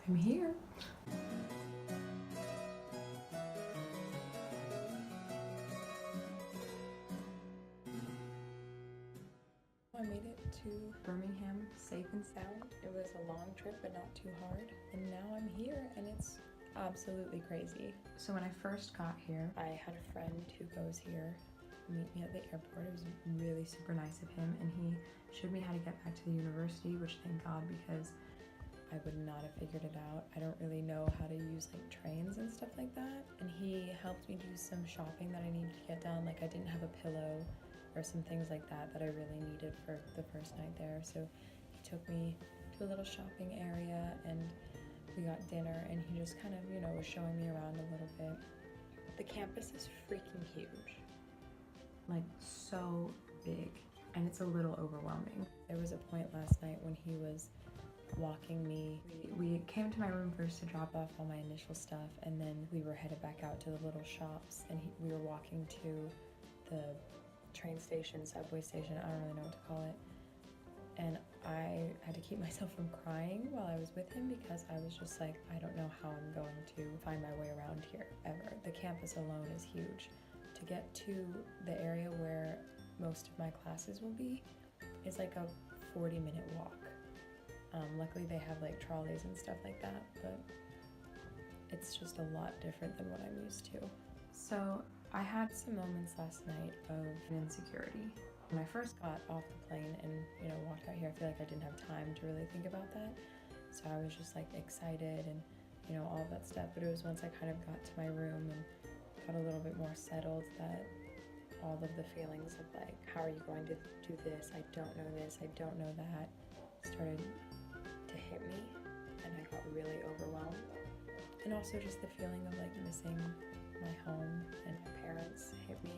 I'm here. I made it to Birmingham safe and sound. It was a long trip, but not too hard. And now I'm here, and it's absolutely crazy. So when I first got here, I had a friend who goes here meet me at the airport. It was really super nice of him, and he showed me how to get back to the university, which thank God, because I would not have figured it out. I don't really know how to use like trains and stuff like that. And he helped me do some shopping that I needed to get done. Like I didn't have a pillow or some things like that I really needed for the first night there. So he took me to a little shopping area and we got dinner, and he just kind of, you know, was showing me around a little bit. The campus is freaking huge. Like so big, and it's a little overwhelming. There was a point last night when he was walking me. We came to my room first to drop off all my initial stuff, and then we were headed back out to the little shops, and we were walking to the train station, subway station, I don't really know what to call it. And I had to keep myself from crying while I was with him because I was just like, I don't know how I'm going to find my way around here ever. The campus alone is huge. To get to the area where most of my classes will be is like a 40-minute walk. Luckily they have like trolleys and stuff like that, but it's just a lot different than what I'm used to. So I had some moments last night of insecurity. When I first got off the plane and, you know, walked out here, I feel like I didn't have time to really think about that. So I was just like excited and, you know, all that stuff. But it was once I kind of got to my room and got a little bit more settled that all of the feelings of like, how are you going to do this? I don't know this, I don't know that, started to hit me, and I got really overwhelmed. And also just the feeling of like missing my home and my parents hit me.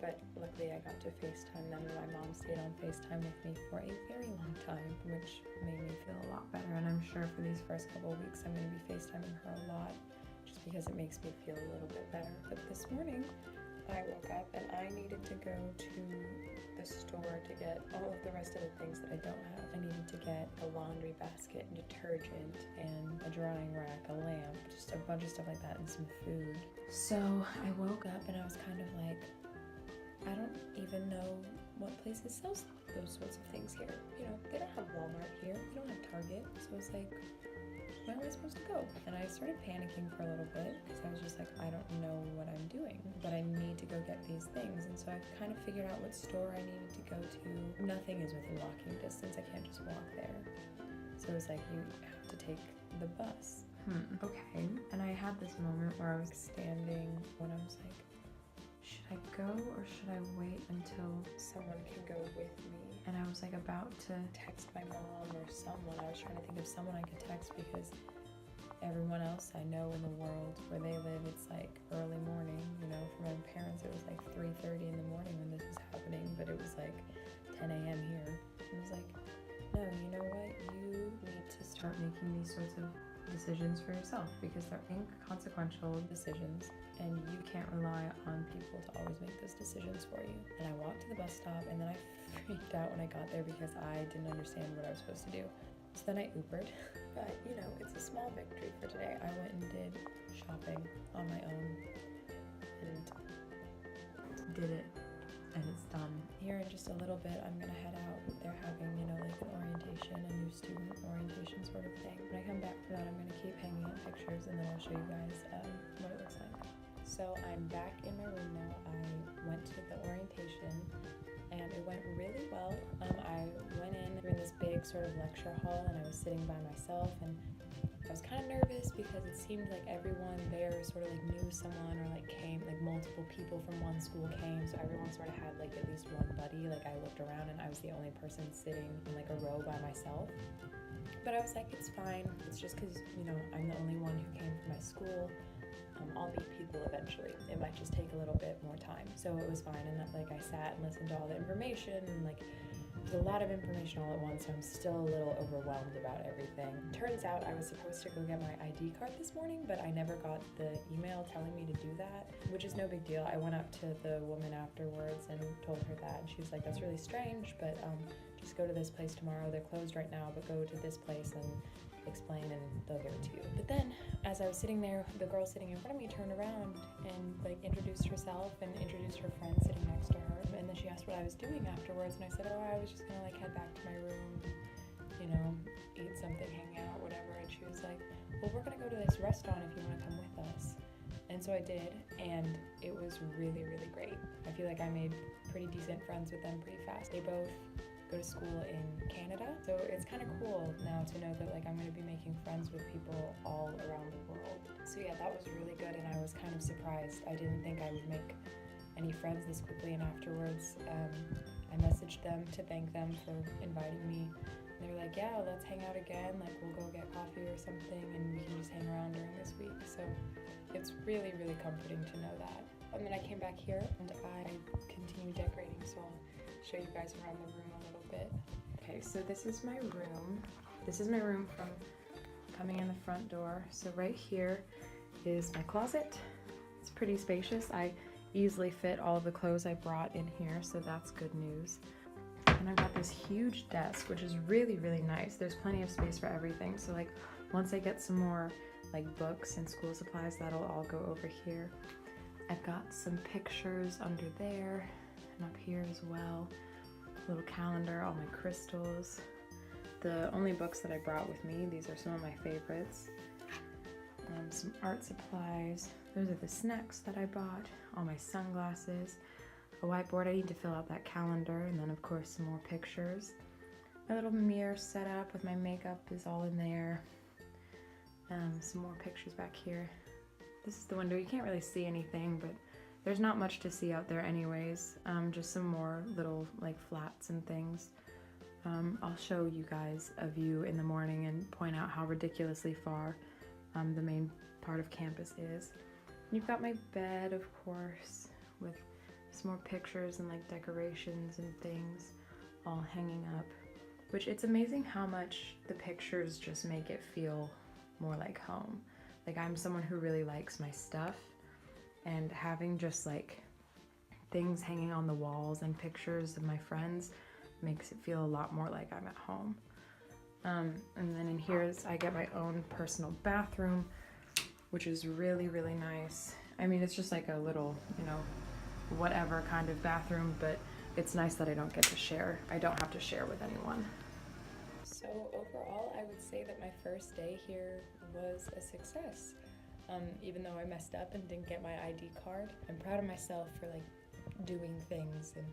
But luckily I got to FaceTime them, and my mom stayed on FaceTime with me for a very long time, which made me feel a lot better. And I'm sure for these first couple of weeks I'm going to be FaceTiming her a lot, just because it makes me feel a little bit better. But this morning I woke up and I needed to go to the store to get all of the rest of the things that I don't have. I needed to get a laundry basket, detergent, and a drying rack, a lamp, just a bunch of stuff like that, and some food. So I woke up and I was kind of like, I don't even know what places sells those sorts of things here. You know, they don't have Walmart here, we don't have Target, so I was like, where am I supposed to go? And I started panicking for a little bit because I was just like, I don't know what I'm doing, but I need to go get these things. And so I kind of figured out what store I needed to go to. Nothing is within walking distance, I can't just walk there. So it was like, you have to take the bus. Okay. And I had this moment where I was standing when I was like, should I go or should I wait until someone can go with me? And I was like about to text my mom or someone. I was trying to think of someone I could text because everyone else I know in the world where they live, it's like early morning. You know, for my parents it was like 3:30 in the morning when this was happening, but it was like 10 a.m. here. It was like, no, you know what? You need to start making these sorts of decisions for yourself because they're inconsequential decisions and you can't rely on people to always make those decisions for you. And I walked to the bus stop and then I freaked out when I got there because I didn't understand what I was supposed to do. So then I Ubered, but you know, it's a small victory for today. I went and did shopping on my own and did it, and it's done. Here in just a little bit I'm gonna head out. They're having, you know, like an orientation, a new student orientation sort of thing. When I come back from that, I'm gonna keep hanging up pictures and then I'll show you guys what it looks like. So I'm back in my room now. I went to the orientation and it went really well. I went in, we were in this big sort of lecture hall, and I was sitting by myself, and I was kind of nervous because it seemed like everyone there sort of like knew someone or like came, like multiple people from one school came, so everyone sort of had like at least one buddy. Like I looked around and I was the only person sitting in like a row by myself. But I was like, it's fine. It's just because, you know, I'm the only one who came from my school. I'll meet people eventually. It might just take a little bit more time. So it was fine, and like I sat and listened to all the information, and like there's a lot of information all at once, so I'm still a little overwhelmed about everything. Turns out I was supposed to go get my ID card this morning, but I never got the email telling me to do that, which is no big deal. I went up to the woman afterwards and told her that, and she was like, that's really strange, but just go to this place tomorrow. They're closed right now, but go to this place and explain and they'll give it to you. But then, as I was sitting there, the girl sitting in front of me turned around and like introduced herself and introduced her friend sitting next to her. And then she asked what I was doing afterwards, and I said, oh, I was just gonna like head back to my room, you know, eat something, hang out, whatever. And she was like, well, we're gonna go to this restaurant if you wanna come with us. And so I did, and it was really, really great. I feel like I made pretty decent friends with them pretty fast. They both go to school in Canada, so it's kind of cool now to know that like I'm going to be making friends with people all around the world. So yeah, that was really good, and I was kind of surprised. I didn't think I would make any friends this quickly, and afterwards I messaged them to thank them for inviting me. And they were like, yeah, let's hang out again, like we'll go get coffee or something and we can just hang around during this week. So it's really, really comforting to know that. And then I came back here and I continued decorating, so I'll show you guys around the room a little bit. Okay, so this is my room. This is my room from coming in the front door. So right here is my closet. It's pretty spacious. I easily fit all of the clothes I brought in here, so that's good news. And I've got this huge desk, which is really, really nice. There's plenty of space for everything. So like once I get some more like books and school supplies, that'll all go over here. I've got some pictures under there and up here as well. A little calendar, all my crystals. The only books that I brought with me, these are some of my favorites. Some art supplies. Those are the snacks that I bought. All my sunglasses. A whiteboard, I need to fill out that calendar, and then of course some more pictures. My little mirror set up with my makeup is all in there. Some more pictures back here. This is the window. You can't really see anything, but there's not much to see out there anyways. Just some more little like flats and things. I'll show you guys a view in the morning and point out how ridiculously far the main part of campus is. You've got my bed, of course, with some more pictures and like decorations and things all hanging up, which it's amazing how much the pictures just make it feel more like home. Like I'm someone who really likes my stuff, and having just like things hanging on the walls and pictures of my friends makes it feel a lot more like I'm at home. And then in here I get my own personal bathroom, which is really, really nice. I mean, it's just like a little, you know, whatever kind of bathroom, but it's nice that I don't get to share. I don't have to share with anyone. So overall, I would say that my first day here was a success. Even though I messed up and didn't get my ID card, I'm proud of myself for like doing things. And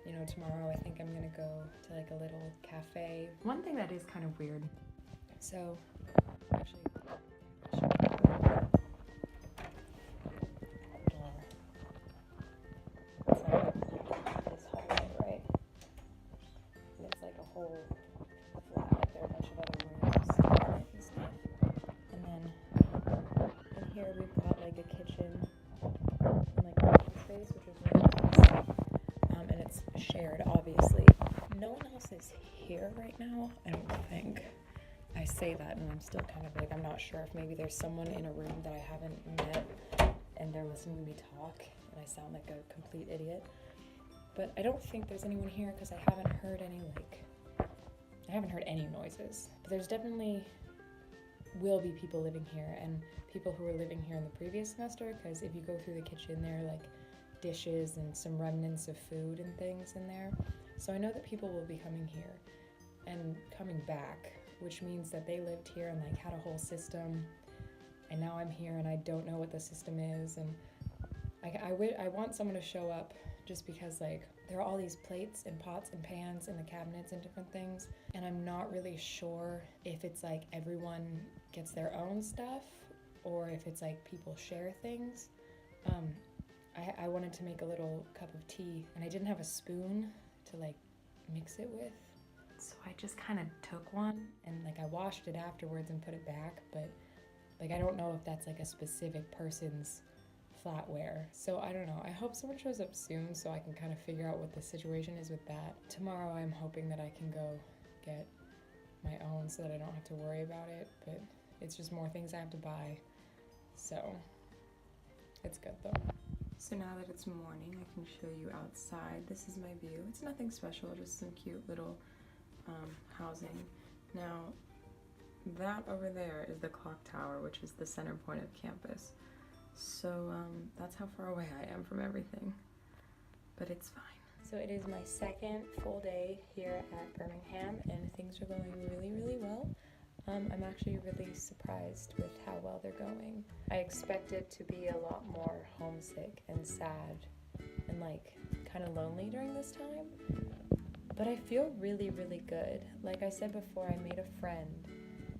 you know, tomorrow I think I'm gonna go to like a little cafe. One thing that is kind of weird. So actually, this hallway, right? And it's like a whole flat, like there are a bunch of other rooms and stuff. And then in here we've got like a kitchen and like a living space, which is really nice. And it's shared, obviously. No one else is here right now, I don't think. I say that and I'm still kind of like, I'm not sure if maybe there's someone in a room that I haven't met and they're listening to me talk and I sound like a complete idiot. But I don't think there's anyone here because I haven't heard any noises. But there's definitely will be people living here, and people who were living here in the previous semester, because if you go through the kitchen there are like dishes and some remnants of food and things in there. So I know that people will be coming here and coming back, which means that they lived here and like had a whole system, and now I'm here and I don't know what the system is. And I want someone to show up, just because like there are all these plates and pots and pans in the cabinets and different things, and I'm not really sure if it's like everyone gets their own stuff or if it's like people share things. I wanted to make a little cup of tea and I didn't have a spoon to like mix it with, so I just kind of took one and like I washed it afterwards and put it back, but like I don't know if that's like a specific person's flatware. So I don't know. I hope someone shows up soon so I can kind of figure out what the situation is with that. Tomorrow I'm hoping that I can go get my own so that I don't have to worry about it, but it's just more things I have to buy. So it's good though. So now that it's morning, I can show you outside. This is my view. It's nothing special, just some cute little housing. Now, that over there is the clock tower, which is the center point of campus. So that's how far away I am from everything, but it's fine. So it is my second full day here at Birmingham, and things are going really well. I'm actually really surprised with how well they're going. I expected to be a lot more homesick and sad and like kind of lonely during this time, but I feel really good. Like I said before, I made a friend,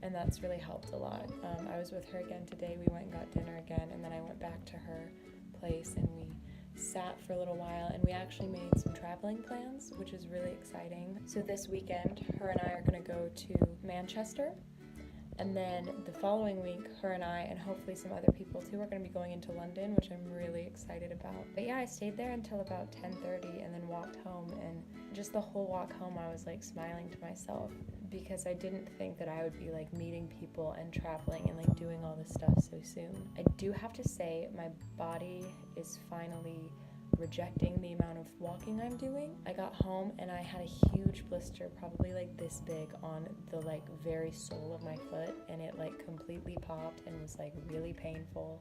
and that's really helped a lot. I was with her again today. We went and got dinner again, and then I went back to her place and we sat for a little while, and we actually made some traveling plans, which is really exciting. So this weekend, her and I are gonna go to Manchester, and then the following week, her and I, and hopefully some other people too, are going to be going into London, which I'm really excited about. But yeah, I stayed there until about 10:30 and then walked home, and just the whole walk home I was like smiling to myself, because I didn't think that I would be like meeting people and traveling and like doing all this stuff so soon. I do have to say, my body is finally rejecting the amount of walking I'm doing. I got home and I had a huge blister, probably like this big, on the like very sole of my foot, and it like completely popped and was like really painful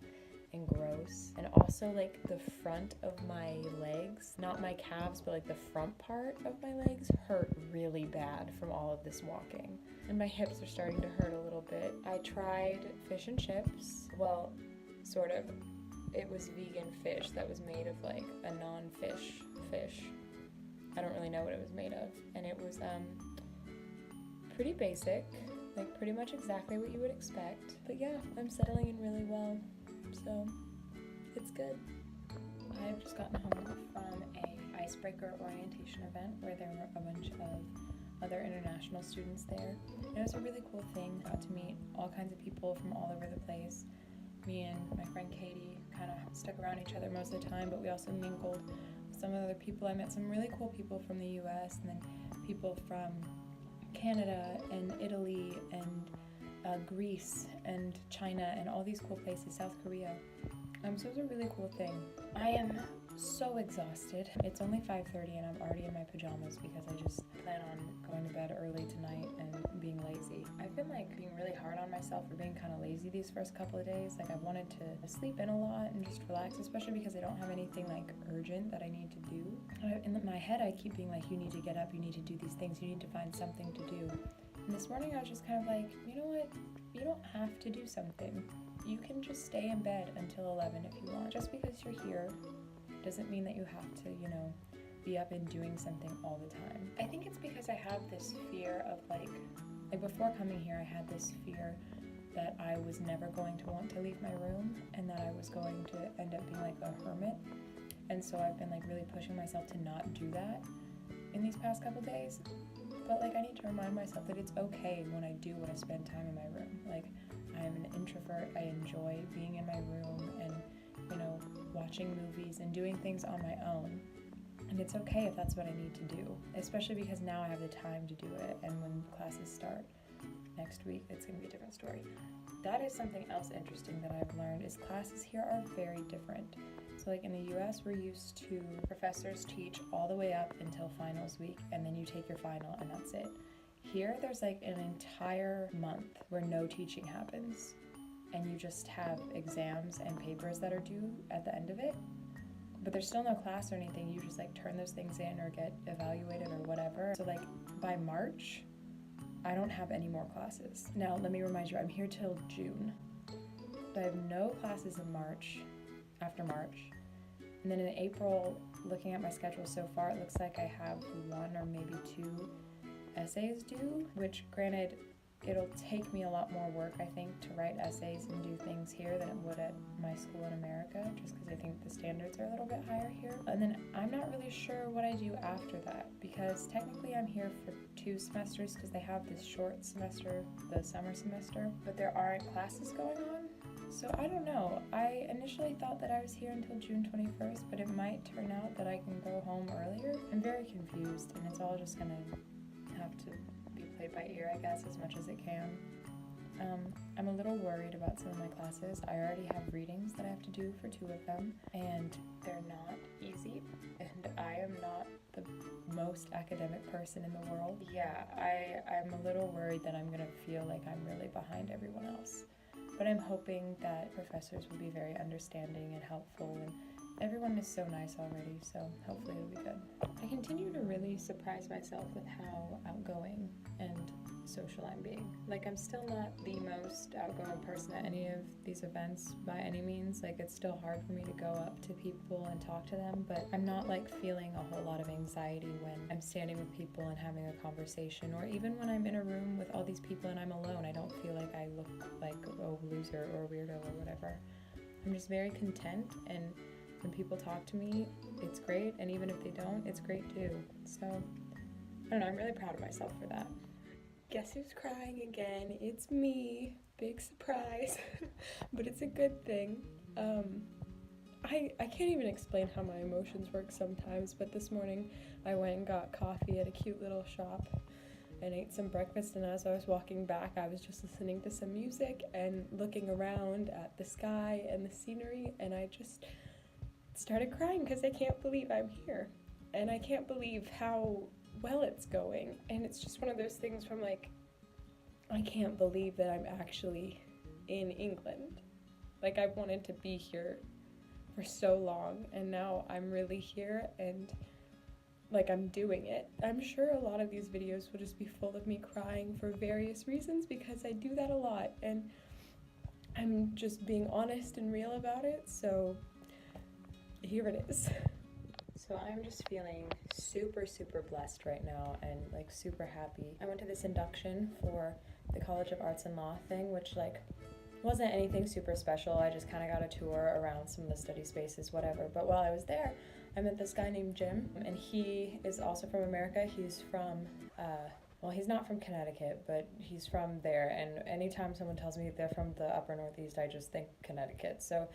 and gross. And also like the front of my legs, not my calves, but like the front part of my legs hurt really bad from all of this walking. And my hips are starting to hurt a little bit. I tried fish and chips. Well, sort of. It was vegan fish that was made of like a non-fish fish. I don't really know what it was made of. And it was pretty basic, like pretty much exactly what you would expect. But yeah, I'm settling in really well, so it's good. I've just gotten home from a icebreaker orientation event where there were a bunch of other international students there. And it was a really cool thing. Got to meet all kinds of people from all over the place. Me and my friend Katie kind of stuck around each other most of the time, but we also mingled with some other people. I met some really cool people from the US, and then people from Canada and Italy and Greece and China and all these cool places, South Korea. So it was a really cool thing. I am so exhausted. It's only 5:30 and I'm already in my pajamas because I just plan on going to bed early tonight and being lazy. I've been like being really hard on myself for being kind of lazy these first couple of days. Like I wanted to sleep in a lot and just relax, especially because I don't have anything like urgent that I need to do. In my head I keep being like, you need to get up, you need to do these things, you need to find something to do. And this morning I was just kind of like, you know what? You don't have to do something. You can just stay in bed until 11 if you want. Just because you're here doesn't mean that you have to, be up and doing something all the time. I think it's because I have this fear of like before coming here, I had this fear that I was never going to want to leave my room and that I was going to end up being like a hermit. And so I've been like really pushing myself to not do that in these past couple days. But like I need to remind myself that it's okay when I do want to spend time in my room. Like I am an introvert. I enjoy being in my room and, watching movies and doing things on my own. And it's okay if that's what I need to do, especially because now I have the time to do it. And when classes start next week, it's going to be a different story. That is something else interesting that I've learned is classes here are very different. So like in the US, we're used to professors teach all the way up until finals week, and then you take your final and that's it. Here, there's like an entire month where no teaching happens, and you just have exams and papers that are due at the end of it. But there's still no class or anything. You just like turn those things in or get evaluated or whatever. So like by March, I don't have any more classes. Now, let me remind you, I'm here till June. But I have no classes in March, after March. And then in April, looking at my schedule so far, it looks like I have 1 or maybe 2 essays due, which granted, it'll take me a lot more work, I think, to write essays and do things here than it would at my school in America, just because I think the standards are a little bit higher here. And then I'm not really sure what I do after that, because technically I'm here for 2 semesters because they have this short semester, the summer semester, but there aren't classes going on. So I don't know. I initially thought that I was here until June 21st, but it might turn out that I can go home earlier. I'm very confused, and it's all just gonna have to be played by ear, I guess, as much as it can. I'm a little worried about some of my classes. I already have readings that I have to do for 2 of them, and they're not easy, and I am not the most academic person in the world. Yeah, I'm a little worried that I'm gonna feel like I'm really behind everyone else. But I'm hoping that professors will be very understanding and helpful, and everyone is so nice already, so hopefully it'll be good. I continue to really surprise myself with how outgoing and social I'm being. Like, I'm still not the most outgoing person at any of these events by any means. Like, it's still hard for me to go up to people and talk to them, but I'm not like feeling a whole lot of anxiety when I'm standing with people and having a conversation, or even when I'm in a room with all these people and I'm alone. I don't feel like I look like a loser or a weirdo or whatever. I'm just very content, and when people talk to me, it's great, and even if they don't, it's great too. So, I don't know, I'm really proud of myself for that. Guess who's crying again? It's me. Big surprise. But it's a good thing. I can't even explain how my emotions work sometimes, but this morning I went and got coffee at a cute little shop and ate some breakfast, and as I was walking back, I was just listening to some music and looking around at the sky and the scenery, and I just started crying because I can't believe I'm here, and I can't believe how well it's going. And it's just one of those things from like, I can't believe that I'm actually in England. Like, I've wanted to be here for so long, and now I'm really here, and like, I'm doing it. I'm sure a lot of these videos will just be full of me crying for various reasons, because I do that a lot, and I'm just being honest and real about it, so here it is. So I'm just feeling super, super blessed right now, and like super happy. I went to this induction for the College of Arts and Law thing, which like wasn't anything super special. I just kind of got a tour around some of the study spaces, whatever. But while I was there, I met this guy named Jim, and he is also from America. He's from, well, he's not from Connecticut, but he's from there. And anytime someone tells me they're from the upper Northeast, I just think Connecticut. So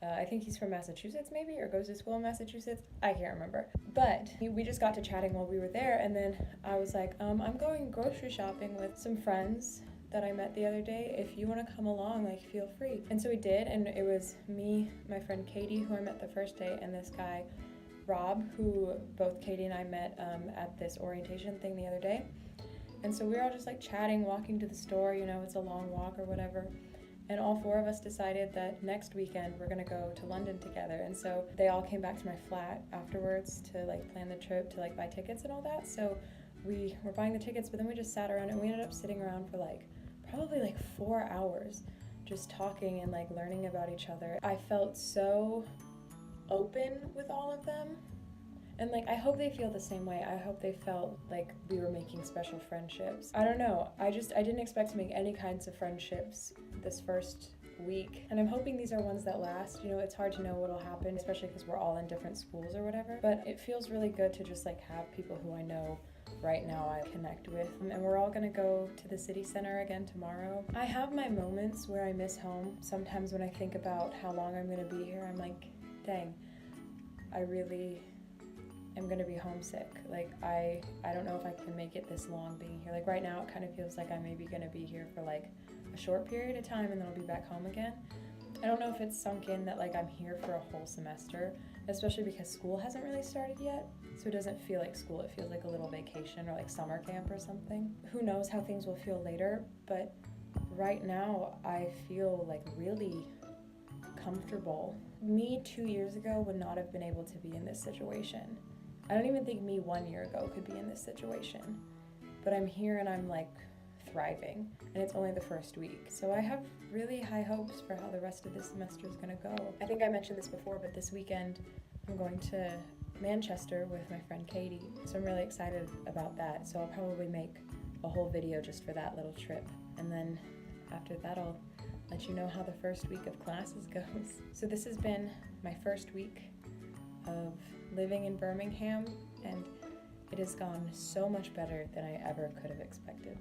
I think he's from Massachusetts maybe, or goes to school in Massachusetts. I can't remember. But we just got to chatting while we were there, and then I was like, I'm going grocery shopping with some friends that I met the other day. If you want to come along, like, feel free. And so we did, and it was me, my friend Katie, who I met the first day, and this guy, Rob, who both Katie and I met at this orientation thing the other day. And so we were all just like chatting, walking to the store, you know, it's a long walk or whatever. And all 4 of us decided that next weekend we're gonna go to London together. And so they all came back to my flat afterwards to like plan the trip, to like buy tickets and all that. So we were buying the tickets, but then we just sat around, and we ended up sitting around for like probably like 4 hours just talking and like learning about each other. I felt so open with all of them. And like, I hope they feel the same way. I hope they felt like we were making special friendships. I don't know, I didn't expect to make any kinds of friendships this first week. And I'm hoping these are ones that last. You know, it's hard to know what'll happen, especially because we're all in different schools or whatever. But it feels really good to just like have people who I know right now I connect with. And we're all gonna go to the city center again tomorrow. I have my moments where I miss home. Sometimes when I think about how long I'm gonna be here, I'm like, dang, I really am gonna be homesick. Like, I don't know if I can make it this long being here. Like right now it kind of feels like I'm maybe gonna be here for like a short period of time and then I'll be back home again. I don't know if it's sunk in that like I'm here for a whole semester, especially because school hasn't really started yet. So it doesn't feel like school, it feels like a little vacation or like summer camp or something. Who knows how things will feel later, but right now I feel like really comfortable. Me 2 years ago would not have been able to be in this situation. I don't even think me 1 year ago could be in this situation, but I'm here and I'm like thriving, and it's only the first week. So I have really high hopes for how the rest of this semester is gonna go. I think I mentioned this before, but this weekend I'm going to Manchester with my friend Katie, so I'm really excited about that. So I'll probably make a whole video just for that little trip, and then after that I'll let you know how the first week of classes goes. So this has been my first week of living in Birmingham, and it has gone so much better than I ever could have expected.